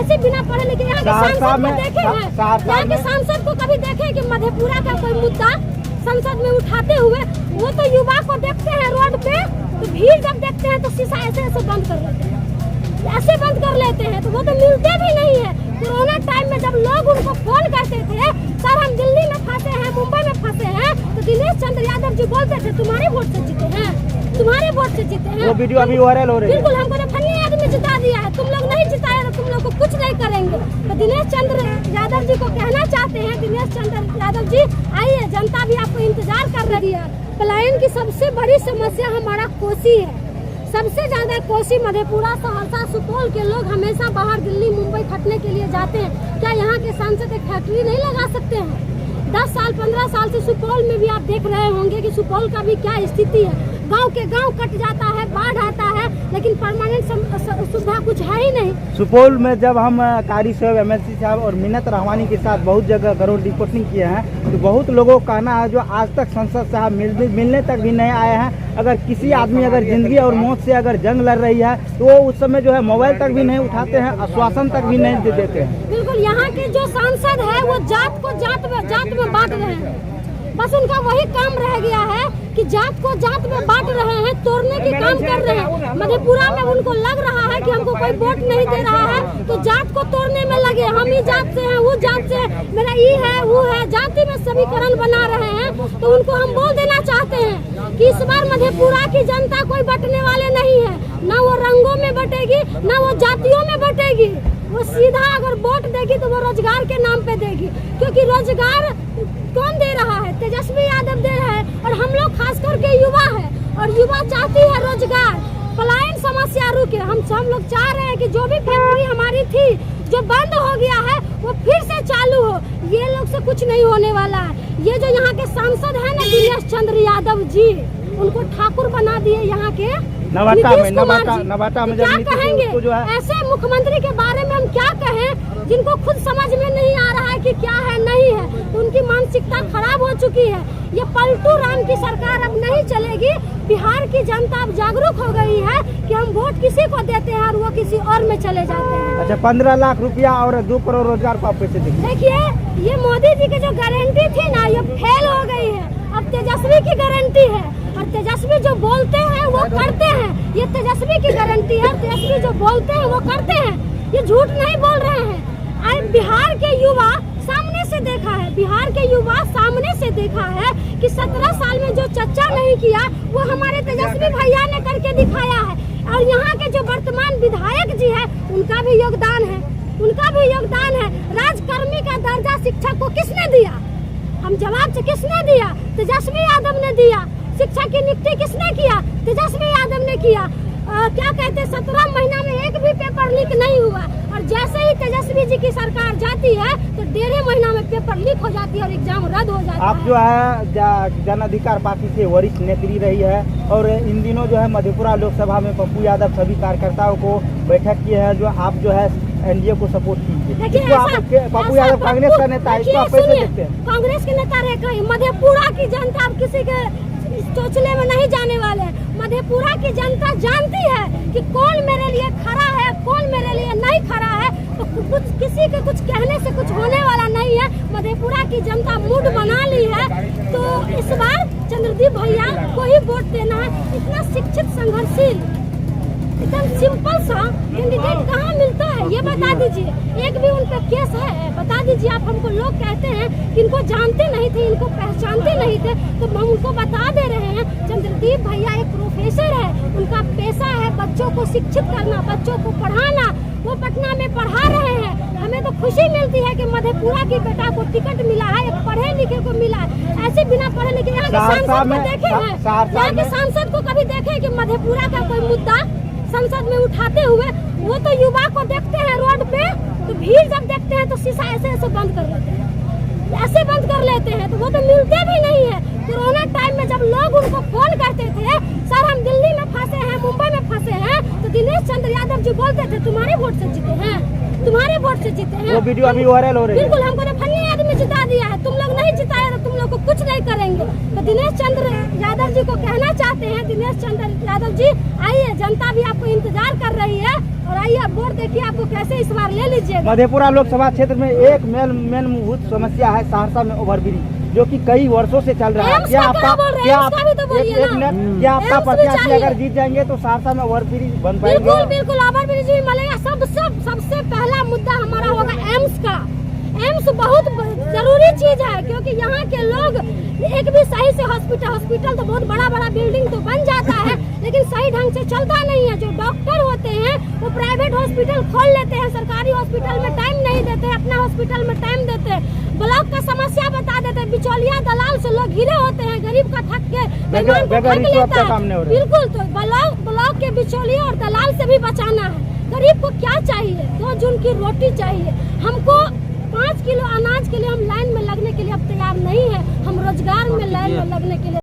ऐसे बिना पढ़े लिखे यहाँ के सांसद को देखे हैं, यहाँ के सांसद को कभी देखे कि मधेपुरा का कोई मुद्दा संसद में उठाते हुए? वो तो युवा को देखते हैं रोड पे, तो भीड़ जब देखते हैं तो शीशा ऐसे ऐसे बंद कर लेते हैं, ऐसे बंद कर लेते हैं, तो वो तो मिलते भी नहीं है। कोरोना टाइम में जब लोग उनको फोन करते थे, सर हम दिल्ली में फंसे हैं, मुंबई में फंसे हैं, तो दिनेश चंद्र यादव जी बोलते थे तुम्हारे वोट से जीते हैं, तुम्हारे वोट से जीते हैं। वो वीडियो अभी वायरल हो रही है। बिल्कुल, हमको तो फनी आदमी जिता दिया है, तुम लोग नहीं जिताए तो तुम लोग को कुछ नहीं करेंगे। तो दिनेश चंद्र यादव जी को कहना चाहते हैं, दिनेश चंद्र यादव जी आइए, जनता भी आपको इंतजार कर रही है। पलायन की सबसे बड़ी समस्या हमारा कोसी है, सबसे ज्यादा कोसी, मधेपुरा, सहरसा, सुपौल के लोग हमेशा बाहर दिल्ली मुंबई खटने के लिए जाते हैं। क्या यहाँ के सांसद एक फैक्ट्री नहीं लगा सकते हैं? 10 साल 15 साल से सुपौल में भी आप देख रहे होंगे कि सुपौल का भी क्या स्थिति है। गांव के गांव कट जाता है, बाढ़ आता है, लेकिन परमानेंट सुविधा कुछ है ही नहीं। सुपौल में जब हम कारी साहब, MLC साहब और मिन्नत रहमानी के साथ बहुत जगह ग्राउंड रिपोर्टिंग किए हैं, तो बहुत लोगों का कहना है जो आज तक संसद साहब मिलने तक भी नहीं आए हैं। अगर किसी आदमी अगर जिंदगी और मौत से अगर जंग लड़ रही है तो वो उस समय जो है मोबाइल तक भी नहीं उठाते हैं, आश्वासन तक भी नहीं दे देते हैं। बिल्कुल, यहाँ के जो सांसद है वो जात को जात में बांट रहे हैं, बस उनका वही काम रह गया है कि जात को जात में बांट रहे हैं, तोड़ने की काम कर रहे हैं। मधेपुरा में उनको लग रहा है कि हमको कोई वोट नहीं दे रहा है तो जात को तोड़ने में लगे, हम ही जात से हैं, वो जात से है, मेरा ये है वो है, जाति में समीकरण बना रहे हैं। तो उनको हम बोल देना चाहते हैं कि इस बार मधेपुरा की जनता कोई बंटने वाले नहीं है, न वो रंगों में बटेगी न वो जातियों में बटेगी। वो सीधा अगर वोट देगी तो वो रोजगार के नाम पे देगी, क्योंकि रोजगार कौन दे रहा है? तेजस्वी यादव दे रहा है, और हम लोग खास करके युवा है, और युवा चाहती है रोजगार। पलायन समस्या रुके, हम लोग चाह रहे हैं कि जो भी फैक्ट्री हमारी थी जो बंद हो गया है वो फिर से चालू हो। ये लोग से कुछ नहीं होने वाला है। ये जो यहाँ के सांसद है ना दिनेश चंद्र यादव जी, उनको ठाकुर बना दिए यहाँ के नवाटा में क्या कहेंगे? ऐसे मुख्यमंत्री के बारे में हम क्या कहें जिनको खुद समझ में नहीं आ रहा है कि क्या है नहीं है, तो उनकी मानसिकता खराब हो चुकी है। ये पलटू राम की सरकार अब नहीं चलेगी। बिहार की जनता अब जागरूक हो गई है कि हम वोट किसी को देते हैं और वो किसी और में चले जाते हैं। अच्छा, 15 लाख रुपया और 2 करोड़ रोजगार को आप कैसे देखिए, ये मोदी जी की जो गारंटी थी ना, ये फेल हो गई है। अब तेजस्वी की गारंटी है, और तेजस्वी जो बोलते हैं वो करते हैं। ये तेजस्वी की गारंटी है, तेजस्वी जो बोलते हैं वो करते हैं, ये झूठ नहीं बोल रहे हैं। आज बिहार के युवा सामने से देखा है, बिहार के युवा सामने से देखा है कि 17 साल में जो चर्चा नहीं किया वो हमारे तेजस्वी भैया ने करके दिखाया है। और यहाँ के जो वर्तमान विधायक जी है उनका भी योगदान है, उनका भी योगदान है। राजकर्मी का दर्जा शिक्षक को किसने दिया? हम जवाब से किसने दिया? तेजस्वी यादव ने दिया। शिक्षा की नियुक्ति किसने किया? तेजस्वी यादव ने किया। क्या कहते, 17 महीना में एक भी पेपर लीक नहीं हुआ, और जैसे ही तेजस्वी जी की सरकार जाती है तो 1.5 महीना में पेपर लीक हो जाती है और एग्जाम रद्द हो जाता है। आप जो है जन अधिकार पार्टी से वरिष्ठ नेत्री रही है, और इन दिनों जो है मधेपुरा लोकसभा में पप्पू यादव सभी कार्यकर्ताओं को बैठक किए हैं, जो आप जो है एनडीए को सपोर्ट कीजिए। पप्पू यादव कांग्रेस का नेता है, इसको आप कैसे देखते हैं? कांग्रेस के नेता रहे कहीं, मधेपुरा की जनता अब किसी के चोचले में नहीं जाने वाले। मधेपुरा की जनता जानती है कि कौन मेरे लिए खड़ा है, कौन मेरे लिए नहीं खड़ा है। तो कुछ किसी के कुछ कहने से कुछ होने वाला नहीं है। मधेपुरा की जनता मूड बना ली है, तो इस बार चंद्रदीप भैया को ही वोट देना है। इतना शिक्षित, संघर्षशील, एकदम सिंपल सा कैंडिडेट कहाँ मिलता है ये बता दीजिए। एक भी उन पर केस है बता दीजिए आप हमको। लोग कहते हैं कि इनको जानते नहीं थे, इनको पहचानते नहीं थे, तो हम उनको बता दे रहे हैं। चंद्रदीप भैया एक प्रोफेसर है, उनका पैसा है बच्चों को शिक्षित करना, बच्चों को पढ़ाना। वो पटना में पढ़ा रहे हैं। हमें तो खुशी मिलती है कि मधेपुरा की बेटा को टिकट मिला है, एक पढ़े लिखे को मिला है। ऐसे बिना पढ़े लिखे यहाँ के सांसद को देखे हैं, यहाँ के सांसद को कभी देखे कि मधेपुरा का कोई मुद्दा संसद में उठाते हुए? वो तो युवा को देखते हैं रोड पे, तो भीड़ जब देखते हैं तो शीशा ऐसे ऐसे बंद कर लेते हैं, ऐसे बंद कर लेते हैं, तो वो तो मिलते भी नहीं है। कोरोना टाइम में जब लोग उनको फोन करते थे, सर हम दिल्ली में फंसे हैं, मुंबई में फंसे हैं, तो दिनेश चंद्र यादव जी बोलते थे तुम्हारे वोट से जीते हैं, तुम्हारे वोट से जीते हैं। वो वीडियो अभी वायरल हो रही है। बिल्कुल, हमको तो फनी आदमी जिता दिया है, तुम लोग नहीं जिताए तो तुम लोग लोग को कुछ नहीं करेंगे। तो दिनेश चंद्र यादव जी को कहना चाहते हैं, दिनेश चंद्र यादव जी आइए, जनता भी आपको इंतजार कर रही है और आइए वोट देखिए आपको कैसे इस बार ले लीजिएगा। मधेपुरा लोकसभा क्षेत्र में एक मेन समस्या है सहरसा में ओवरब्रिज, जो कि कई वर्षों से चल रहा है। एम्स का क्या बोल रहे हैं? उसका भी तो बोलिए ना। क्या आपका एम्स भी प्रत्याशी चाहिए। अगर जीत जाएंगे तो सहरसा में ओवरब्रिज बन पाएंगे? बिल्कुल बिल्कुल ओवरब्रिज भी मिलेगा। सबसे पहला मुद्दा हमारा होगा एम्स का। एम्स बहुत जरूरी चीज है, क्योंकि यहाँ के लोग एक भी सही से हॉस्पिटल तो बहुत बड़ा बिल्डिंग तो बन जाता है, लेकिन सही ढंग से चलता नहीं है। जो डॉक्टर होते हैं वो प्राइवेट हॉस्पिटल खोल लेते हैं, सरकारी हॉस्पिटल में टाइम नहीं देते हैं, अपना हॉस्पिटल में टाइम देते हैं। ब्लॉक का समस्या बता देते हैं, बिचौलिया दलाल से लोग घिरे होते हैं, गरीब का ठग के बेईमान को ठग लेता है। बिल्कुल, तो ब्लॉक के बिचौलिया और दलाल से भी बचाना है। गरीब को क्या चाहिए? 2 जून की रोटी चाहिए। हमको 5 किलो अनाज के लिए हम लाइन में लगने के लिए अब तैयार नहीं है। हम रोजगार में लाइन में लगने के लिए